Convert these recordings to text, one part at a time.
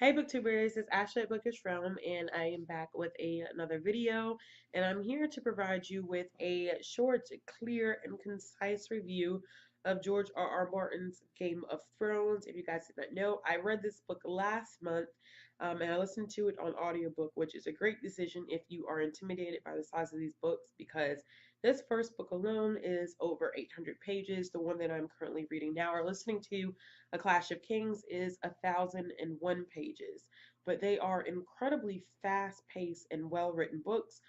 Hey booktubers, it's Ashley at Bookish Realm and I am back with another video, and I'm here to provide you with a short, clear, and concise review of George R. R. Martin's Game of Thrones. If you guys did not know, I read this book last month, and I listened to it on audiobook, which is a great decision if you are intimidated by the size of these books, because this first book alone is over 800 pages. The one that I'm currently reading now or listening to, A Clash of Kings, is 1,001 pages, but they are incredibly fast paced and well written books.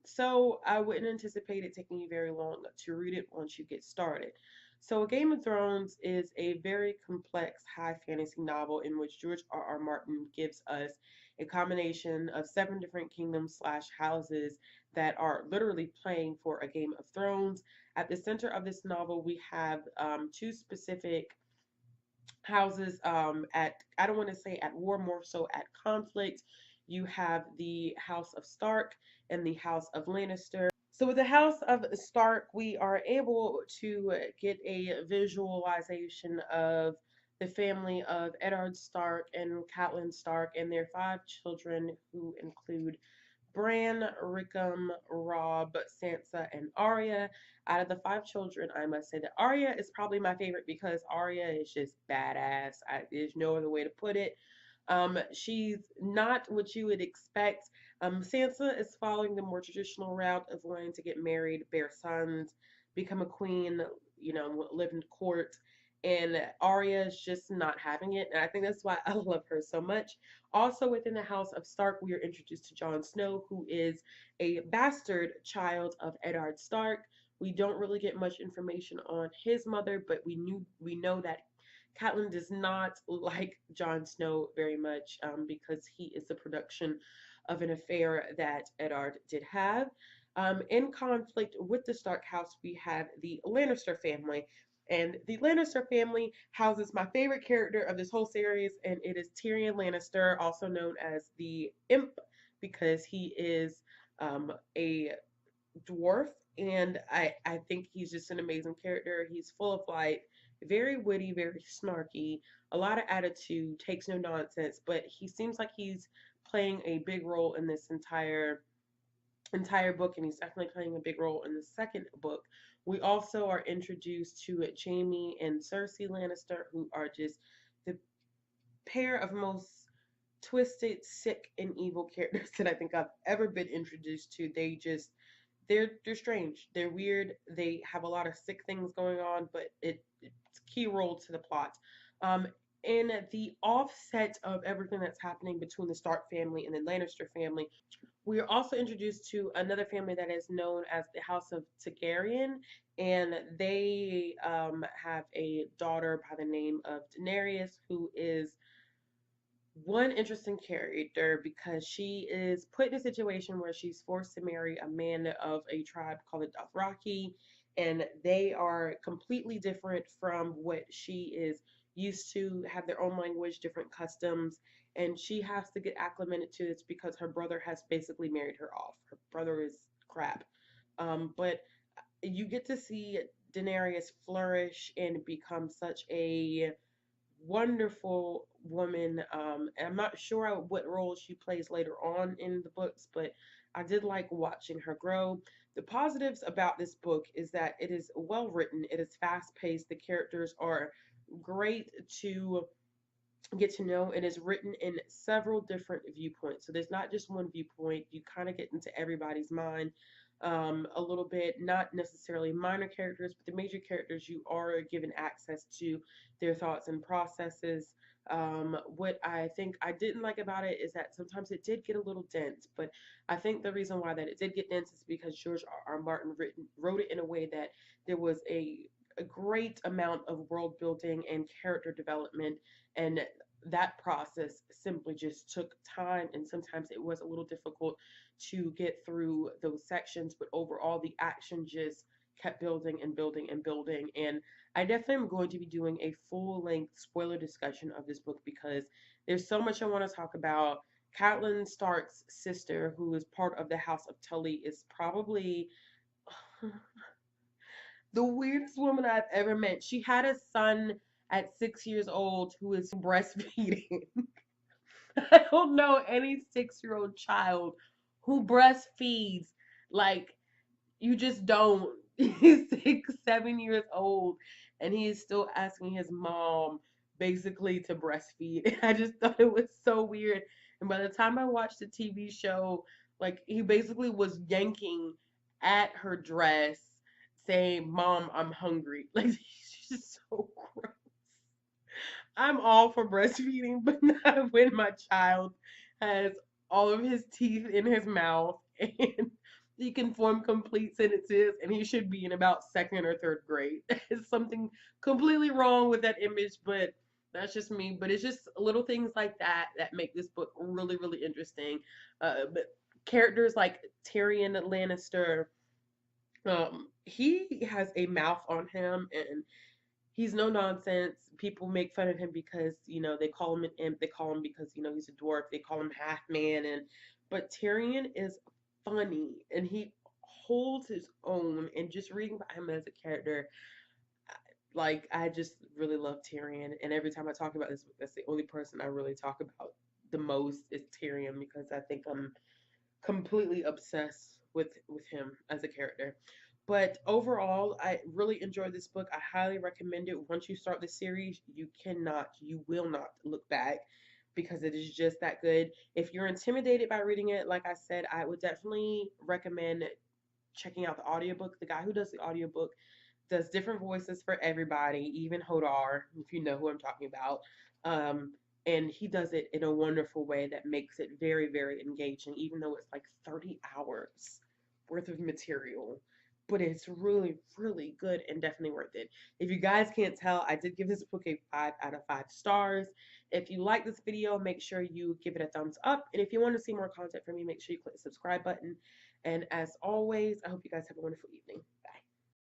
So I wouldn't anticipate it taking you very long to read it once you get started. So, A Game of Thrones is a very complex high fantasy novel in which George R. R. Martin gives us a combination of seven different kingdoms slash houses that are literally playing for a Game of Thrones. At the center of this novel, we have two specific houses at, I don't want to say at war, more so at conflict. You have the House of Stark and the House of Lannister. So with the House of Stark, we are able to get a visualization of the family of Eddard Stark and Catelyn Stark and their five children, who include Bran, Rickon, Robb, Sansa, and Arya. Out of the five children, I must say that Arya is probably my favorite because Arya is just badass. There's no other way to put it. She's not what you would expect. Sansa is following the more traditional route of wanting to get married, bear sons, become a queen, live in court. And Arya is just not having it. And I think that's why I love her so much. Also, within the House of Stark, we are introduced to Jon Snow, who is a bastard child of Eddard Stark. We don't really get much information on his mother, but we know that Catelyn does not like Jon Snow very much, because he is the production of an affair that Eddard did have. In conflict with the Stark house, we have the Lannister family. And the Lannister family houses my favorite character of this whole series, and it is Tyrion Lannister, also known as the Imp, because he is a dwarf, and I think he's just an amazing character. He's full of life, very witty, very snarky, a lot of attitude, takes no nonsense, but he seems like he's playing a big role in this entire book, and he's definitely playing a big role in the second book. We also are introduced to Jaime and Cersei Lannister, who are just the pair of most twisted, sick, and evil characters that I think I've ever been introduced to. They're strange. They're weird. They have a lot of sick things going on, but it's a key role to the plot. Um, in the offset of everything that's happening between the Stark family and the Lannister family, we are also introduced to another family that is known as the House of Targaryen, and they have a daughter by the name of Daenerys, who is one interesting character because she is put in a situation where she's forced to marry a man of a tribe called the Dothraki, and they are completely different from what she is used to, have their own language, different customs, and she has to get acclimated to this because her brother has basically married her off. Her brother is crap. But you get to see Daenerys flourish and become such a wonderful woman. And I'm not sure what role she plays later on in the books, but I did like watching her grow. The positives about this book is that it is well written, it is fast paced, the characters are great to get to know. It is written in several different viewpoints. So there's not just one viewpoint. You kind of get into everybody's mind a little bit, not necessarily minor characters, but the major characters, you are given access to their thoughts and processes. What I think I didn't like about it is that sometimes it did get a little dense, but I think the reason why that it did get dense is because George R. R. Martin wrote it in a way that there was a great amount of world building and character development, and that process simply just took time, and sometimes it was a little difficult to get through those sections, but overall the action just kept building and building and building. And I definitely am going to be doing a full length spoiler discussion of this book because there's so much I want to talk about. Catelyn Stark's sister, who is part of the House of Tully, is probably the weirdest woman I've ever met. She had a son at 6 years old who is breastfeeding. don't know any 6-year-old child who breastfeeds. Like, you just don't. He's 6, 7 years old, and he is still asking his mom basically to breastfeed. I just thought it was so weird. And by the time I watched the TV show, like, he basically was yanking at her dress, saying, "Mom, I'm hungry." Like, she's just so gross. I'm all for breastfeeding, but not when my child has all of his teeth in his mouth and he can form complete sentences and he should be in about second or third grade. There's something completely wrong with that image, but that's just me. But it's just little things like that that make this book really, really interesting. But characters like Tyrion Lannister, he has a mouth on him, and he's no nonsense. People make fun of him because, they call him an imp. They call him because, he's a dwarf. They call him half man. But Tyrion is funny and he holds his own. And just reading about him as a character, like, I just really love Tyrion. And every time I talk about this book, that's the only person I really talk about the most is Tyrion, because I think I'm completely obsessed with him as a character. But overall, I really enjoyed this book. I highly recommend it. Once you start the series, you will not look back, because it is just that good. If you're intimidated by reading it, like I said, I would definitely recommend checking out the audiobook. The guy who does the audiobook does different voices for everybody, even Hodar, if you know who I'm talking about. Um, and he does it in a wonderful way that makes it very, very engaging, even though it's like 30 hours worth of material. But it's really, really good and definitely worth it. If you guys can't tell, I did give this book a 5 out of 5 stars. If you like this video, make sure you give it a thumbs up. And if you want to see more content from me, make sure you click the subscribe button. And as always, I hope you guys have a wonderful evening.